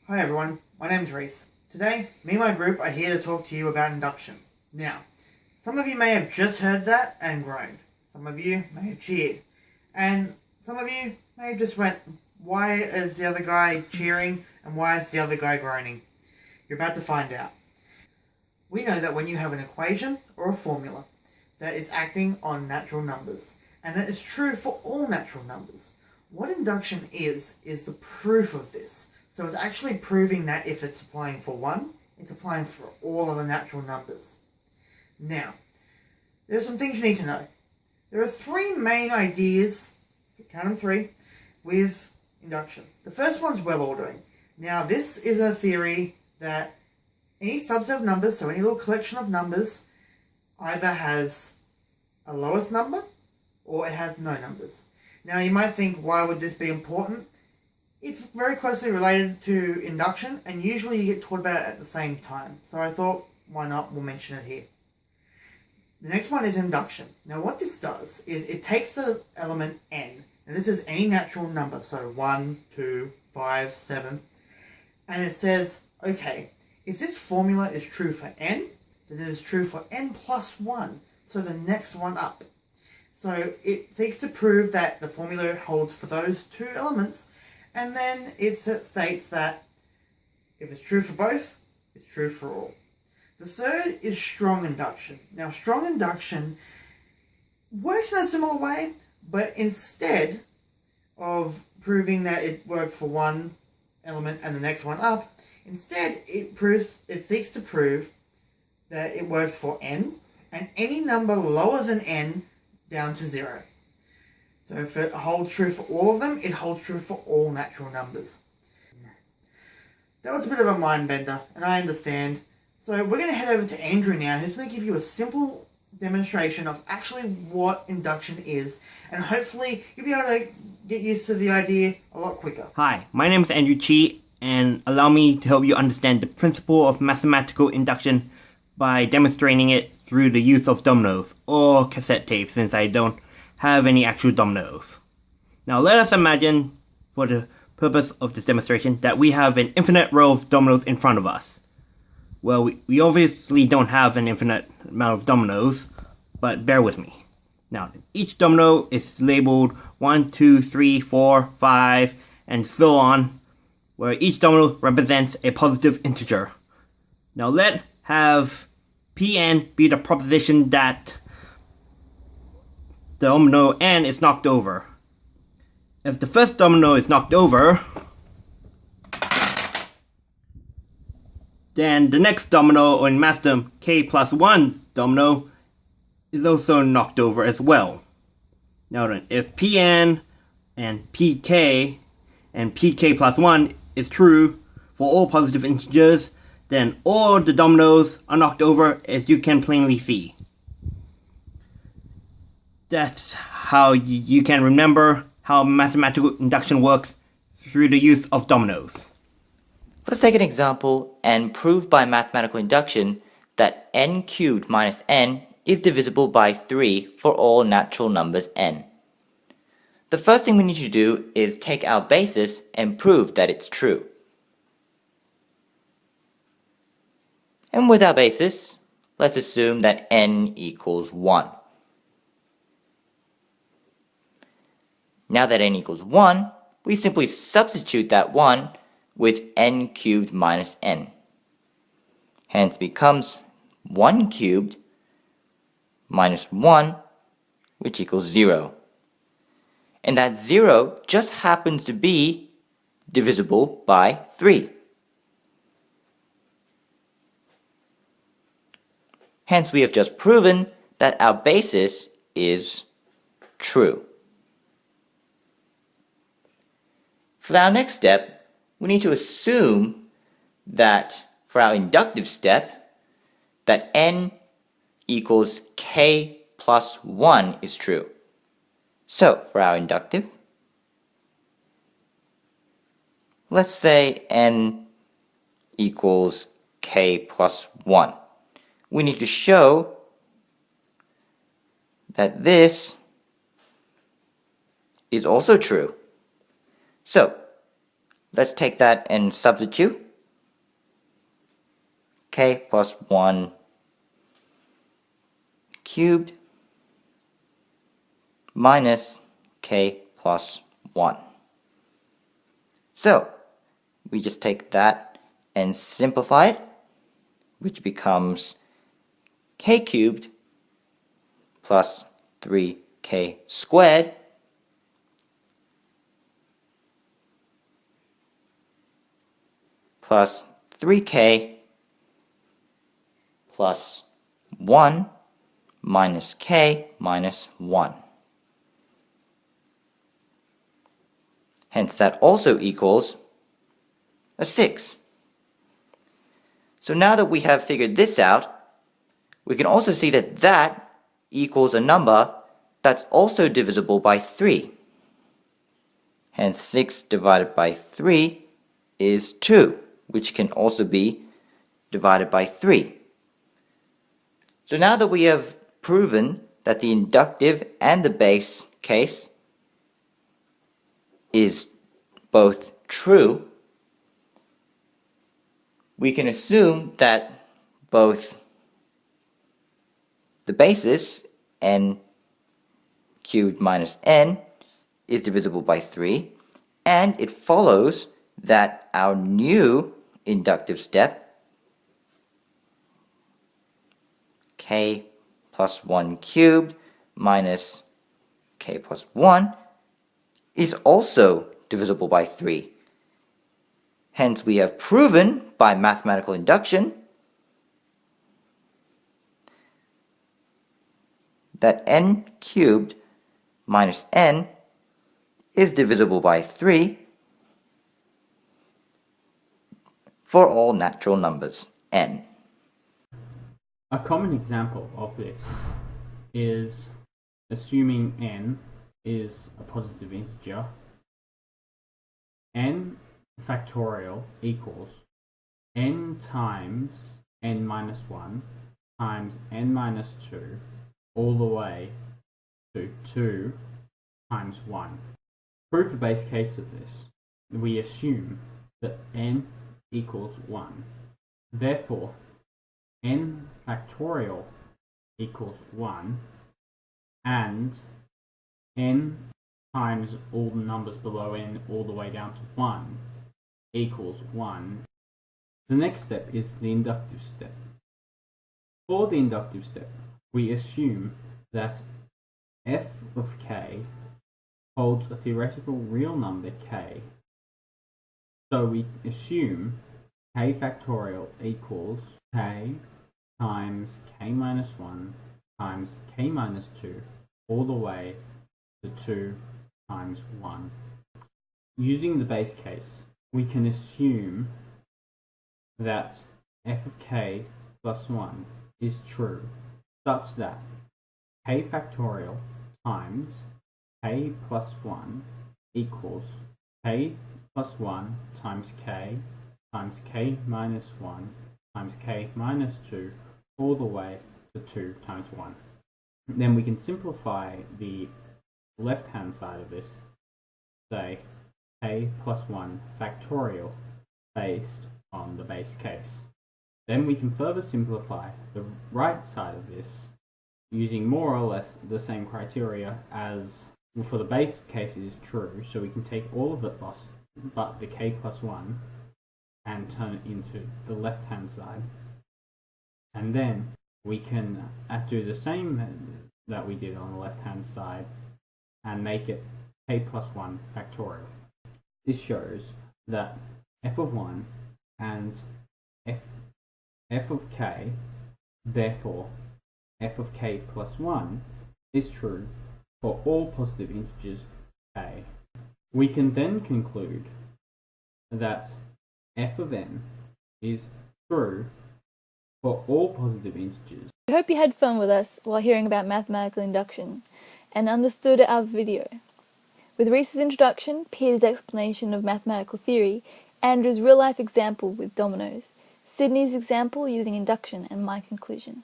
Hi everyone, my name's Rhys. Today, me and my group are here to talk to you about induction. Now, some of you may have just heard that and groaned. Some of you may have cheered. And some of you may have just went, why is the other guy cheering and why is the other guy groaning? You're about to find out. We know that when you have an equation or a formula, that it's acting on natural numbers. And that is true for all natural numbers. What induction is the proof of this. So it's actually proving that if it's applying for one, it's applying for all of the natural numbers. Now, there are some things you need to know. There are three main ideas, count them three, with induction. The first one's well ordering. Now, this is a theory that any subset of numbers, so any little collection of numbers, either has a lowest number or it has no numbers. Now, you might think, why would this be important? It's very closely related to induction, and usually you get taught about it at the same time. So I thought, why not? We'll mention it here. The next one is induction. Now what this does is it takes the element n, and this is any natural number, so 1, 2, 5, 7, and it says, okay, if this formula is true for n, then it is true for n plus 1, so the next one up. So it seeks to prove that the formula holds for those two elements, and then it states that if it's true for both, it's true for all. The third is strong induction. Now, strong induction works in a similar way, but instead of proving that it works for one element and the next one up, instead it seeks to prove that it works for n and any number lower than n down to 0. So if it holds true for all of them, it holds true for all natural numbers. That was a bit of a mind bender, and I understand. So we're going to head over to Andrew now, who's going to give you a simple demonstration of actually what induction is, and hopefully you'll be able to get used to the idea a lot quicker. Hi, my name is Andrew Chee, and allow me to help you understand the principle of mathematical induction by demonstrating it through the use of dominoes, or cassette tapes, since I don't have any actual dominoes. Now let us imagine, for the purpose of this demonstration, that we have an infinite row of dominoes in front of us. Well, we obviously don't have an infinite amount of dominoes, but bear with me. Now, each domino is labeled 1, 2, 3, 4, 5, and so on, where each domino represents a positive integer. Now let have Pn be the proposition that the domino n is knocked over. If the first domino is knocked over, then the next domino, or in math term, k plus 1 domino, is also knocked over as well. Now then, if Pn and Pk and Pk plus 1 is true for all positive integers, then all the dominoes are knocked over, as you can plainly see. That's how you can remember how mathematical induction works through the use of dominoes. Let's take an example and prove by mathematical induction that n cubed minus n is divisible by 3 for all natural numbers n. The first thing we need to do is take our basis and prove that it's true. And with our basis, let's assume that n equals 1. Now that n equals 1, we simply substitute that 1 with n cubed minus n. Hence becomes 1 cubed minus 1, which equals 0. And that 0 just happens to be divisible by 3. Hence we have just proven that our basis is true. For our next step, we need to assume that for our inductive step, that n equals k plus 1 is true. So for our inductive, let's say n equals k plus 1. We need to show that this is also true. So let's take that and substitute. K plus 1 cubed minus K plus 1. So, we just take that and simplify it, which becomes K cubed plus 3K squared plus 3K plus 1 minus K minus 1. Hence that also equals a 6. So now that we have figured this out, we can also see that that equals a number that's also divisible by 3. Hence 6 divided by 3 is 2, which can also be divided by 3. So now that we have proven that the inductive and the base case is both true, we can assume that both the basis n cubed minus n is divisible by 3, and it follows that our new inductive step, k plus 1 cubed minus k plus 1, is also divisible by 3. Hence, we have proven by mathematical induction that n cubed minus n is divisible by 3 for all natural numbers n. A common example of this is assuming n is a positive integer, n factorial equals n times n minus 1 times n minus 2 all the way to 2 times 1. Prove the base case of this. We assume that n equals 1. Therefore, n factorial equals 1 and n times all the numbers below n all the way down to 1 equals 1. The next step is the inductive step. For the inductive step, we assume that f of k holds a theoretical real number k. So we assume k factorial equals k times k minus 1 times k minus 2 all the way to 2 times 1. Using the base case, we can assume that f of k plus 1 is true, such that k factorial times k plus 1 equals k plus 1 times k minus 1 times k minus 2 all the way to 2 times 1. Then we can simplify the left-hand side of this, say k plus 1 factorial based on the base case. Then we can further simplify the right side of this using more or less the same criteria as for the base case is true, so we can take all of it but the k plus 1 and turn it into the left-hand side. And then we can do the same that we did on the left-hand side and make it k plus 1 factorial. This shows that f of 1 and f of k, therefore f of k plus 1 is true for all positive integers k. We can then conclude that f of n is true for all positive integers. We hope you had fun with us while hearing about mathematical induction and understood our video. With Rhys's introduction, Peter's explanation of mathematical theory, Andrew's real-life example with dominoes, Sidney's example using induction, and my conclusion.